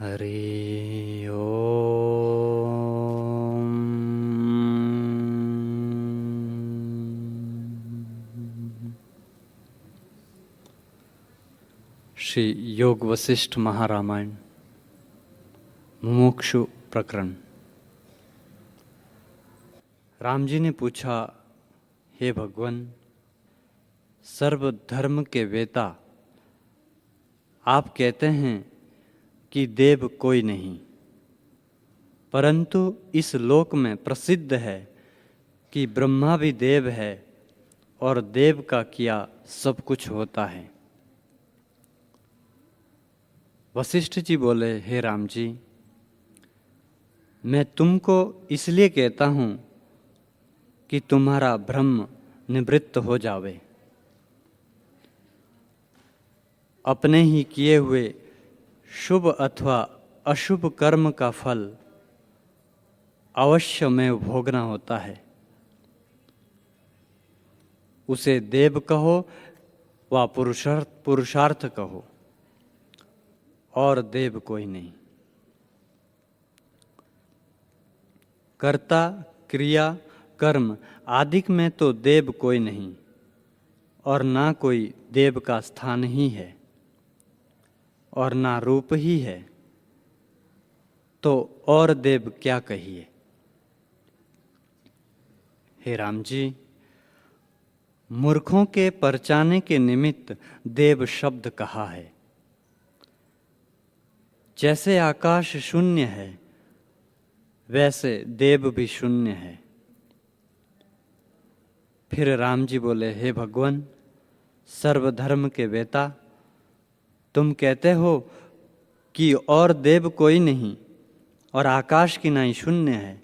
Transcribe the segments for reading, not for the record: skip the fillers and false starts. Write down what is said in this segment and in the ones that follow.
हरि ओम। श्री योग वशिष्ठ महारामायण मुमुक्षु प्रकरण। राम जी ने पूछा, हे भगवान, सर्व धर्म के वेता, आप कहते हैं कि देव कोई नहीं, परंतु इस लोक में प्रसिद्ध है कि ब्रह्मा भी देव है और देव का किया सब कुछ होता है। वशिष्ठ जी बोले, हे राम जी, मैं तुमको इसलिए कहता हूँ कि तुम्हारा भ्रम निवृत्त हो जावे। अपने ही किए हुए शुभ अथवा अशुभ कर्म का फल अवश्य में भोगना होता है। उसे देव कहो व पुरुषार्थ कहो, और देव कोई नहीं। कर्ता, क्रिया, कर्म आदि में तो देव कोई नहीं, और ना कोई देव का स्थान ही है, और ना रूप ही है, तो और देव क्या कहिए। हे राम जी, मूर्खों के परचाने के निमित्त देव शब्द कहा है। जैसे आकाश शून्य है, वैसे देव भी शून्य है। फिर राम जी बोले, हे भगवान, सर्वधर्म के वेता, तुम कहते हो कि और देव कोई नहीं और आकाश की नाई शून्य है,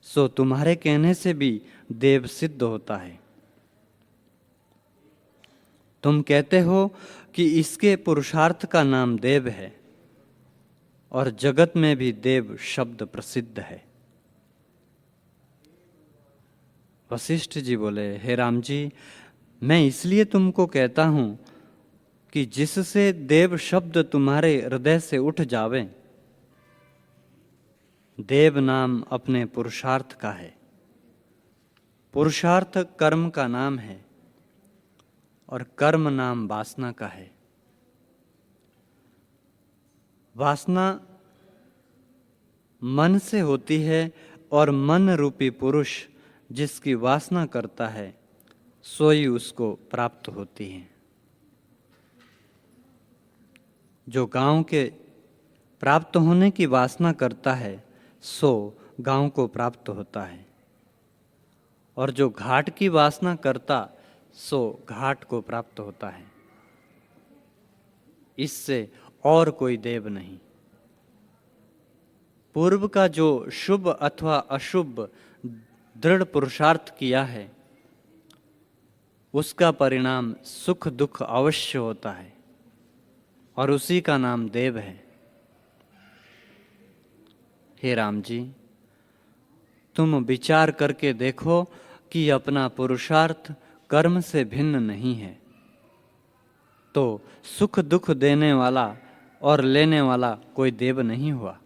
सो तुम्हारे कहने से भी देव सिद्ध होता है। तुम कहते हो कि इसके पुरुषार्थ का नाम देव है, और जगत में भी देव शब्द प्रसिद्ध है। वशिष्ठ जी बोले, हे राम जी, मैं इसलिए तुमको कहता हूं कि जिससे देव शब्द तुम्हारे हृदय से उठ जावे। देव नाम अपने पुरुषार्थ का है। पुरुषार्थ कर्म का नाम है, और कर्म नाम वासना का है। वासना मन से होती है, और मन रूपी पुरुष जिसकी वासना करता है, सोई उसको प्राप्त होती है। जो गांव के प्राप्त होने की वासना करता है, सो गांव को प्राप्त होता है, और जो घाट की वासना करता, सो घाट को प्राप्त होता है। इससे और कोई देव नहीं। पूर्व का जो शुभ अथवा अशुभ दृढ़ पुरुषार्थ किया है, उसका परिणाम सुख दुख अवश्य होता है, और उसी का नाम देव है। हे राम जी, तुम विचार करके देखो कि अपना पुरुषार्थ कर्म से भिन्न नहीं है, तो सुख दुख देने वाला और लेने वाला कोई देव नहीं हुआ।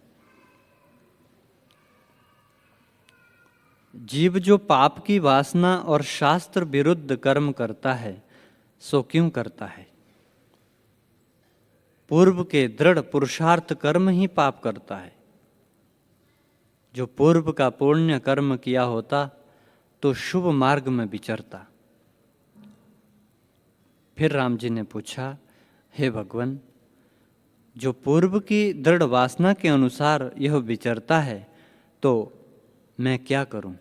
जीव जो पाप की वासना और शास्त्र विरुद्ध कर्म करता है, सो क्यों करता है? पूर्व के दृढ़ पुरुषार्थ कर्म ही पाप करता है। जो पूर्व का पुण्य कर्म किया होता, तो शुभ मार्ग में विचरता। फिर राम जी ने पूछा, हे भगवान, जो पूर्व की दृढ़ वासना के अनुसार यह विचरता है, तो मैं क्या करूं?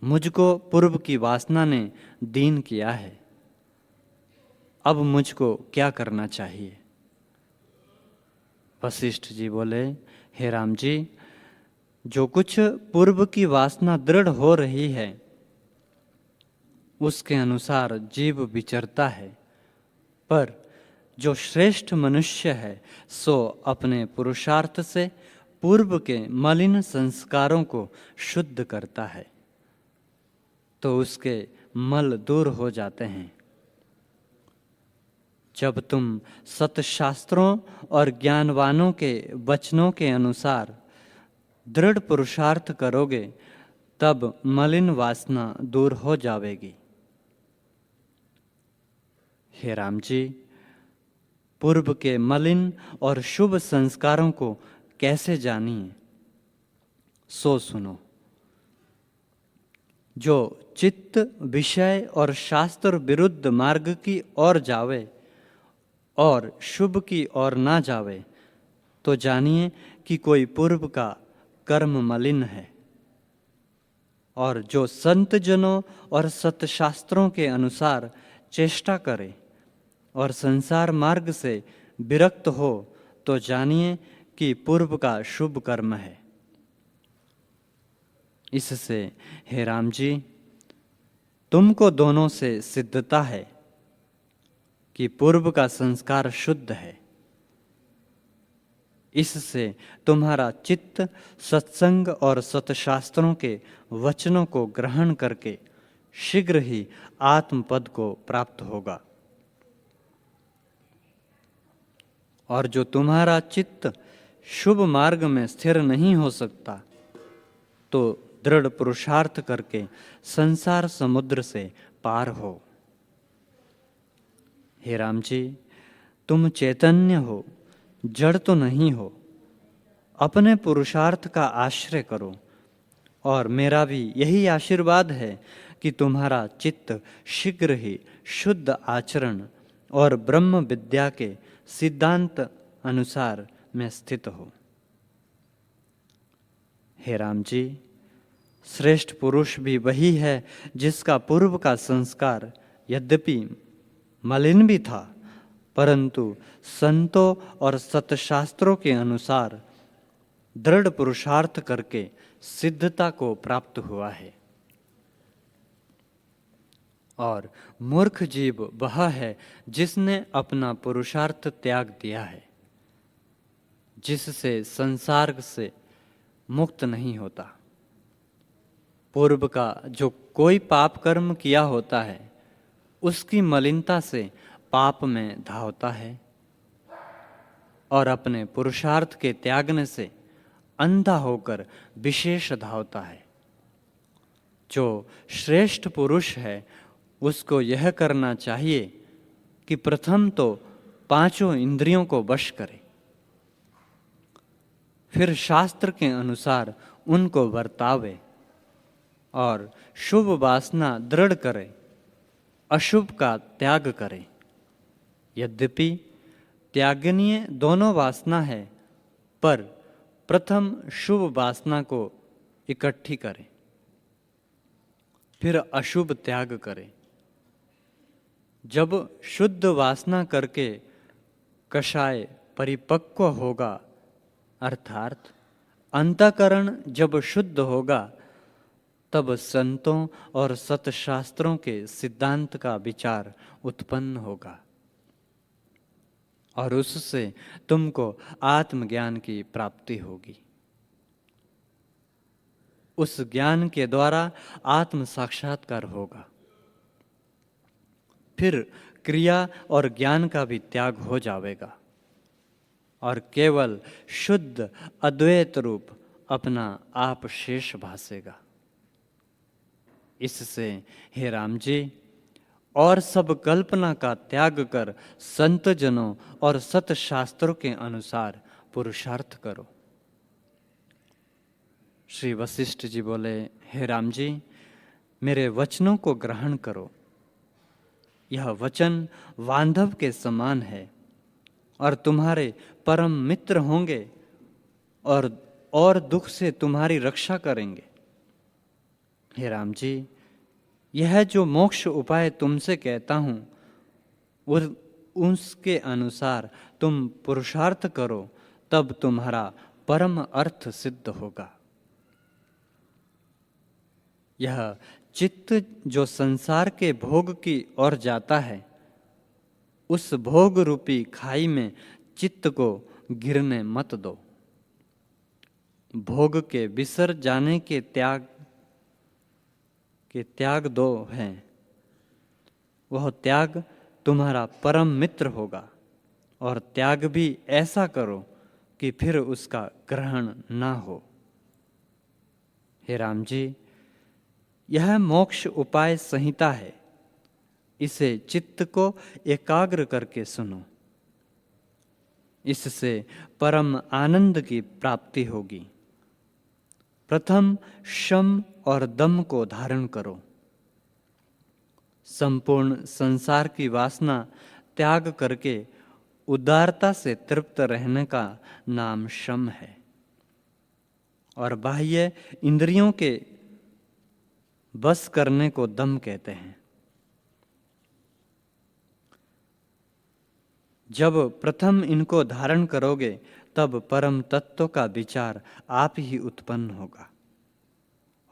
मुझको पूर्व की वासना ने दीन किया है, अब मुझको क्या करना चाहिए? वशिष्ठ जी बोले, हे राम जी, जो कुछ पूर्व की वासना दृढ़ हो रही है, उसके अनुसार जीव विचरता है, पर जो श्रेष्ठ मनुष्य है, सो अपने पुरुषार्थ से पूर्व के मलिन संस्कारों को शुद्ध करता है, तो उसके मल दूर हो जाते हैं। जब तुम सतशास्त्रों और ज्ञानवानों के वचनों के अनुसार दृढ़ पुरुषार्थ करोगे तब मलिन वासना दूर हो जाएगी। हे राम जी, पूर्व के मलिन और शुभ संस्कारों को कैसे जानिए, सो सुनो। जो चित्त विषय और शास्त्र विरुद्ध मार्ग की ओर जावे और शुभ की ओर ना जावे, तो जानिए कि कोई पूर्व का कर्म मलिन है। और जो संत जनों और सतशास्त्रों के अनुसार चेष्टा करे और संसार मार्ग से विरक्त हो, तो जानिए कि पूर्व का शुभ कर्म है। इससे हे राम जी, तुमको दोनों से सिद्धता है कि पूर्व का संस्कार शुद्ध है। इससे तुम्हारा चित्त सत्संग और सतशास्त्रों के वचनों को ग्रहण करके शीघ्र ही आत्मपद को प्राप्त होगा। और जो तुम्हारा चित्त शुभ मार्ग में स्थिर नहीं हो सकता, तो दृढ़ पुरुषार्थ करके संसार समुद्र से पार हो। हे राम जी, तुम चैतन्य हो, जड़ तो नहीं हो। अपने पुरुषार्थ का आश्रय करो। और मेरा भी यही आशीर्वाद है कि तुम्हारा चित्त शीघ्र ही शुद्ध आचरण और ब्रह्म विद्या के सिद्धांत अनुसार में स्थित हो। हे राम जी, श्रेष्ठ पुरुष भी वही है जिसका पूर्व का संस्कार यद्यपि मलिन भी था, परंतु संतों और सतशास्त्रों के अनुसार दृढ़ पुरुषार्थ करके सिद्धता को प्राप्त हुआ है। और मूर्ख जीव वह है जिसने अपना पुरुषार्थ त्याग दिया है, जिससे संसार से मुक्त नहीं होता। पूर्व का जो कोई पाप कर्म किया होता है, उसकी मलिनता से पाप में धावता है और अपने पुरुषार्थ के त्यागने से अंधा होकर विशेष धावता है। जो श्रेष्ठ पुरुष है, उसको यह करना चाहिए कि प्रथम तो पांचों इंद्रियों को वश करे, फिर शास्त्र के अनुसार उनको वर्तावे और शुभ वासना दृढ़ करे, अशुभ का त्याग करे। यद्यपि त्यागनीय दोनों वासना है, पर प्रथम शुभ वासना को इकट्ठी करे, फिर अशुभ त्याग करे। जब शुद्ध वासना करके कषाय परिपक्व होगा, अर्थात अंतःकरण जब शुद्ध होगा, तब संतों और सतशास्त्रों के सिद्धांत का विचार उत्पन्न होगा और उससे तुमको आत्मज्ञान की प्राप्ति होगी। उस ज्ञान के द्वारा आत्म साक्षात्कार होगा। फिर क्रिया और ज्ञान का भी त्याग हो जाएगा और केवल शुद्ध अद्वैत रूप अपना आप शेष भासेगा। इससे हे राम जी, और सब कल्पना का त्याग कर संत जनों और सतशास्त्रों के अनुसार पुरुषार्थ करो। श्री वशिष्ठ जी बोले, हे राम जी, मेरे वचनों को ग्रहण करो। यह वचन बांधव के समान है और तुम्हारे परम मित्र होंगे और दुख से तुम्हारी रक्षा करेंगे। हे राम जी, यह जो मोक्ष उपाय तुमसे कहता हूँ, उसके अनुसार तुम पुरुषार्थ करो, तब तुम्हारा परम अर्थ सिद्ध होगा। यह चित्त जो संसार के भोग की ओर जाता है, उस भोग रूपी खाई में चित्त को गिरने मत दो। भोग के बिसर जाने के त्याग दो हैं। वह त्याग तुम्हारा परम मित्र होगा, और त्याग भी ऐसा करो कि फिर उसका ग्रहण ना हो। हे राम जी, यह मोक्ष उपाय संहिता है, इसे चित्त को एकाग्र करके सुनो। इससे परम आनंद की प्राप्ति होगी। प्रथम शम और दम को धारण करो। संपूर्ण संसार की वासना त्याग करके उदारता से तृप्त रहने का नाम शम है, और बाह्य इंद्रियों के बस करने को दम कहते हैं। जब प्रथम इनको धारण करोगे तब परम तत्व का विचार आप ही उत्पन्न होगा,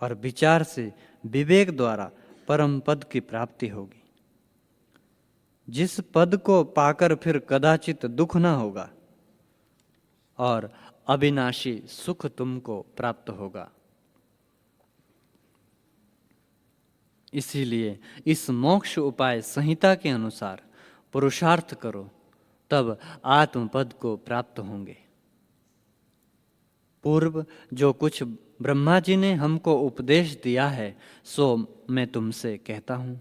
और विचार से विवेक द्वारा परम पद की प्राप्ति होगी, जिस पद को पाकर फिर कदाचित दुख न होगा, और अविनाशी सुख तुमको प्राप्त होगा। इसीलिए इस मोक्ष उपाय संहिता के अनुसार पुरुषार्थ करो, तब आत्मपद को प्राप्त होंगे। पूर्व जो कुछ ब्रह्मा जी ने हमको उपदेश दिया है सो मैं तुमसे कहता हूँ।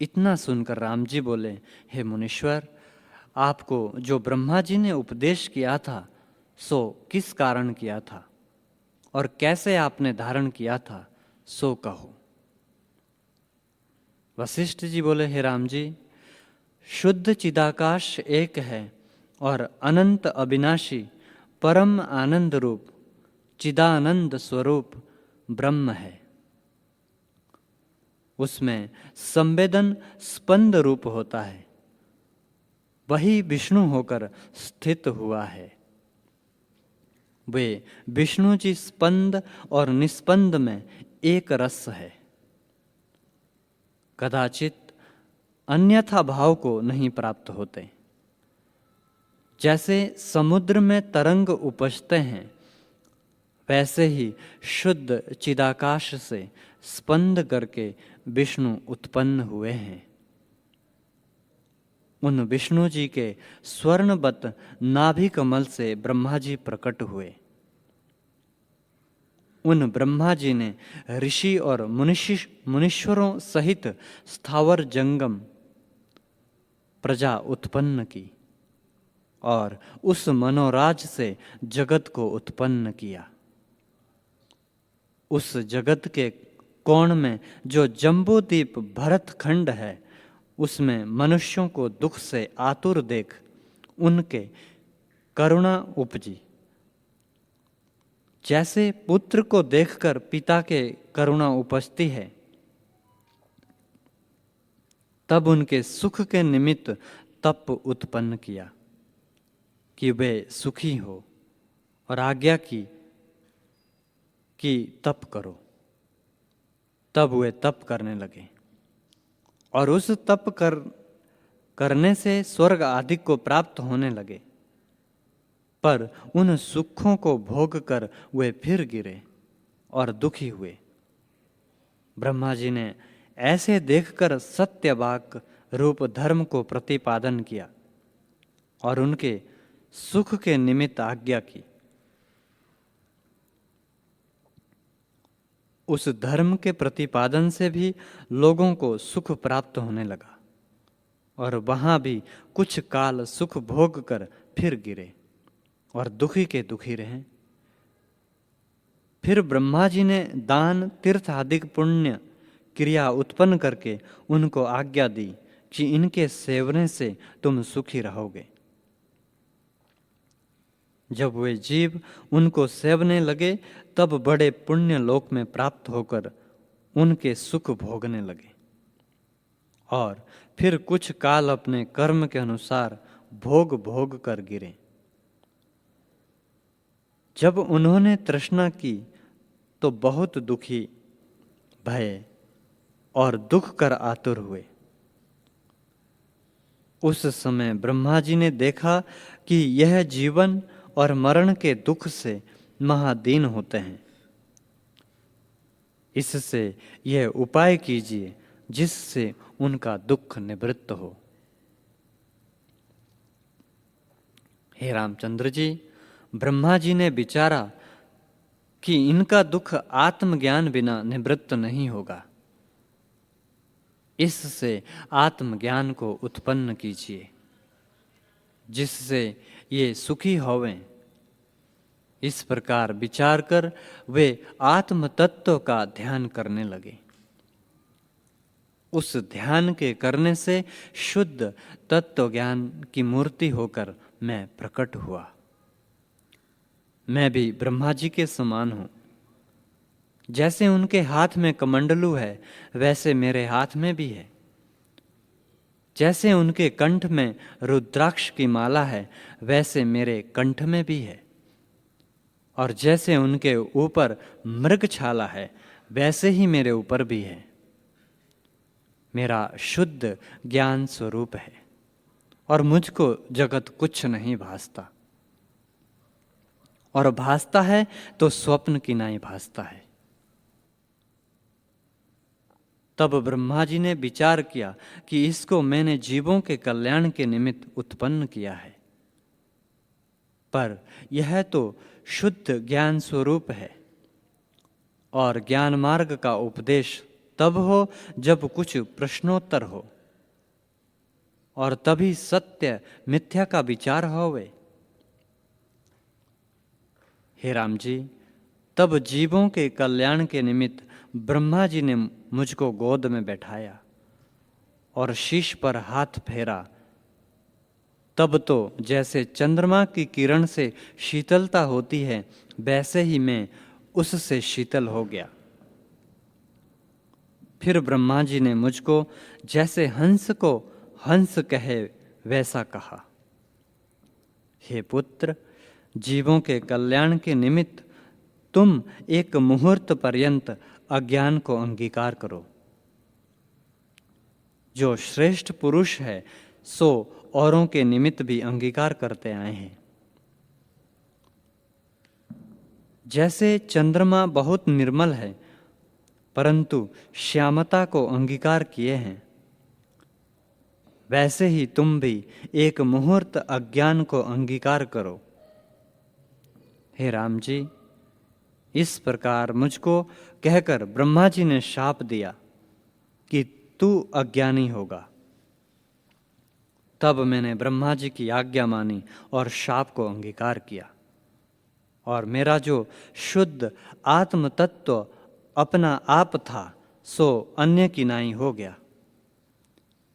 इतना सुनकर राम जी बोले, हे मुनीश्वर, आपको जो ब्रह्मा जी ने उपदेश किया था सो किस कारण किया था और कैसे आपने धारण किया था, सो कहो। वशिष्ठ जी बोले, हे राम जी, शुद्ध चिदाकाश एक है और अनंत अविनाशी परम आनंद रूप चिदानंद स्वरूप ब्रह्म है। उसमें संवेदन स्पंद रूप होता है, वही विष्णु होकर स्थित हुआ है। वे विष्णु जी स्पंद और निस्पंद में एक रस है। कदाचित अन्यथा भाव को नहीं प्राप्त होते। जैसे समुद्र में तरंग उपजते हैं, वैसे ही शुद्ध चिदाकाश से स्पंद करके विष्णु उत्पन्न हुए हैं। उन विष्णु जी के स्वर्णवत नाभि कमल से ब्रह्मा जी प्रकट हुए। उन ब्रह्मा जी ने ऋषि और मुनीश्वरों सहित स्थावर जंगम प्रजा उत्पन्न की और उस मनोराज से जगत को उत्पन्न किया। उस जगत के कोण में जो जम्बूद्वीप भरतखंड है, उसमें मनुष्यों को दुख से आतुर देख उनके करुणा उपजी। जैसे पुत्र को देखकर पिता के करुणा उपजती है, तब उनके सुख के निमित्त तप उत्पन्न किया कि वे सुखी हो, और आज्ञा की कि तप करो। तब वे तप करने लगे, और उस तप करने से स्वर्ग आदि को प्राप्त होने लगे। पर उन सुखों को भोग कर वे फिर गिरे और दुखी हुए। ब्रह्मा जी ने ऐसे देखकर सत्यवाक रूप धर्म को प्रतिपादन किया और उनके सुख के निमित्त आज्ञा की। उस धर्म के प्रतिपादन से भी लोगों को सुख प्राप्त होने लगा, और वहां भी कुछ काल सुख भोग कर फिर गिरे और दुखी के दुखी रहे। फिर ब्रह्मा जी ने दान, तीर्थ आदि पुण्य क्रिया उत्पन्न करके उनको आज्ञा दी कि इनके सेवने से तुम सुखी रहोगे। जब वे जीव उनको सेवने लगे, तब बड़े पुण्य लोक में प्राप्त होकर उनके सुख भोगने लगे, और फिर कुछ काल अपने कर्म के अनुसार भोग कर गिरे। जब उन्होंने तृष्णा की तो बहुत दुखी भये और दुख कर आतुर हुए। उस समय ब्रह्मा जी ने देखा कि यह जीवन और मरण के दुख से महादीन होते हैं। इससे यह उपाय कीजिए जिससे उनका दुख निवृत्त हो। हे रामचंद्र जी, ब्रह्मा जी ने विचारा कि इनका दुख आत्मज्ञान बिना निवृत्त नहीं होगा, इससे आत्मज्ञान को उत्पन्न कीजिए जिससे ये सुखी होवें। इस प्रकार विचार कर वे आत्म तत्व का ध्यान करने लगे। उस ध्यान के करने से शुद्ध तत्व ज्ञान की मूर्ति होकर मैं प्रकट हुआ। मैं भी ब्रह्मा जी के समान हूँ। जैसे उनके हाथ में कमंडलू है, वैसे मेरे हाथ में भी है। जैसे उनके कंठ में रुद्राक्ष की माला है, वैसे मेरे कंठ में भी है। और जैसे उनके ऊपर मृगछाला है, वैसे ही मेरे ऊपर भी है। मेरा शुद्ध ज्ञान स्वरूप है और मुझको जगत कुछ नहीं भासता, और भासता है तो स्वप्न की नाई भासता है। तब ब्रह्मा जी ने विचार किया कि इसको मैंने जीवों के कल्याण के निमित्त उत्पन्न किया है, पर यह तो शुद्ध ज्ञान स्वरूप है, और ज्ञान मार्ग का उपदेश तब हो जब कुछ प्रश्नोत्तर हो, और तभी सत्य मिथ्या का विचार होवे। हे राम जी, तब जीवों के कल्याण के निमित्त ब्रह्मा जी ने मुझको गोद में बैठाया और शीश पर हाथ फेरा। तब तो जैसे चंद्रमा की किरण से शीतलता होती है, वैसे ही मैं उससे शीतल हो गया। फिर ब्रह्मा जी ने मुझको जैसे हंस को हंस कहे वैसा कहा, हे पुत्र, जीवों के कल्याण के निमित्त तुम एक मुहूर्त पर्यंत अज्ञान को अंगीकार करो। जो श्रेष्ठ पुरुष है सो औरों के निमित्त भी अंगीकार करते आए हैं। जैसे चंद्रमा बहुत निर्मल है परंतु श्यामता को अंगीकार किए हैं, वैसे ही तुम भी एक मुहूर्त अज्ञान को अंगीकार करो। हे राम जी, इस प्रकार मुझको कहकर ब्रह्मा जी ने शाप दिया कि तू अज्ञानी होगा। तब मैंने ब्रह्मा जी की आज्ञा मानी और शाप को अंगीकार किया, और मेरा जो शुद्ध आत्म तत्व अपना आप था सो अन्य की नाई हो गया।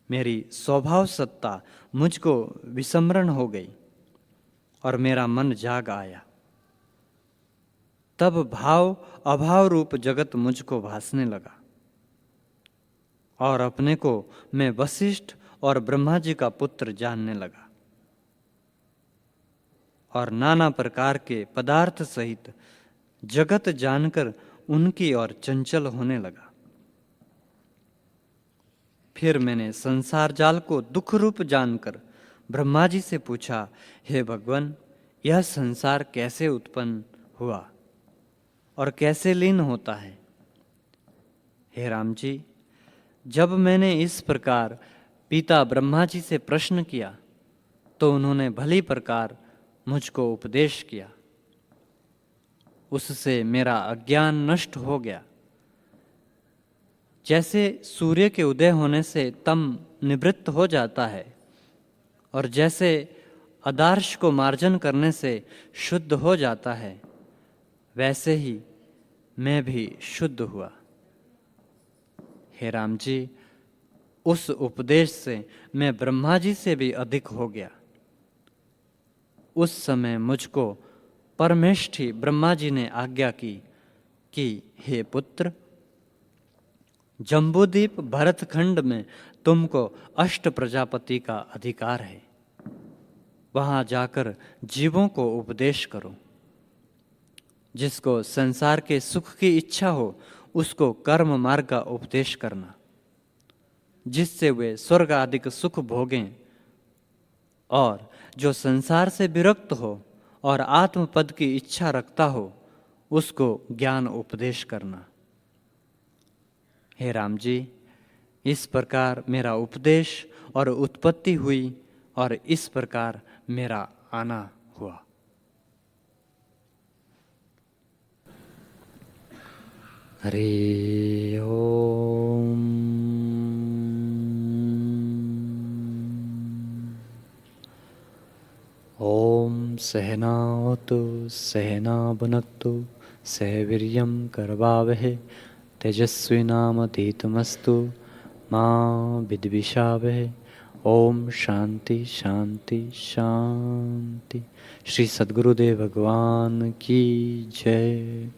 मेरी स्वभाव सत्ता मुझको विस्मरण हो गई और मेरा मन जाग आया। तब भाव अभाव रूप जगत मुझको भासने लगा, और अपने को मैं वशिष्ठ और ब्रह्मा जी का पुत्र जानने लगा, और नाना प्रकार के पदार्थ सहित जगत जानकर उनकी ओर चंचल होने लगा। फिर मैंने संसार जाल को दुख रूप जानकर ब्रह्मा जी से पूछा, हे भगवान, यह संसार कैसे उत्पन्न हुआ और कैसे लीन होता है? हे राम जी, जब मैंने इस प्रकार पिता ब्रह्मा जी से प्रश्न किया तो उन्होंने भली प्रकार मुझको उपदेश किया। उससे मेरा अज्ञान नष्ट हो गया। जैसे सूर्य के उदय होने से तम निवृत्त हो जाता है, और जैसे आदर्श को मार्जन करने से शुद्ध हो जाता है, वैसे ही मैं भी शुद्ध हुआ। हे राम जी, उस उपदेश से मैं ब्रह्मा जी से भी अधिक हो गया। उस समय मुझको परमेष्ठी ब्रह्मा जी ने आज्ञा की कि हे पुत्र, जम्बूद्वीप भरतखंड में तुमको अष्ट प्रजापति का अधिकार है। वहां जाकर जीवों को उपदेश करो। जिसको संसार के सुख की इच्छा हो उसको कर्म मार्ग का उपदेश करना, जिससे वे स्वर्ग आदि सुख भोगें, और जो संसार से विरक्त हो और आत्मपद की इच्छा रखता हो उसको ज्ञान उपदेश करना। हे राम जी, इस प्रकार मेरा उपदेश और उत्पत्ति हुई और इस प्रकार मेरा आना हुआ। हरि ओम। ओम सहनावतु सहना भुनक्तु सह वीर्यं करवावहै तेजस्विनामधीतमस्तु मा विद्विषावहै। ओम शांति शांति शांति। श्री सद्गुरुदेव भगवान की जय।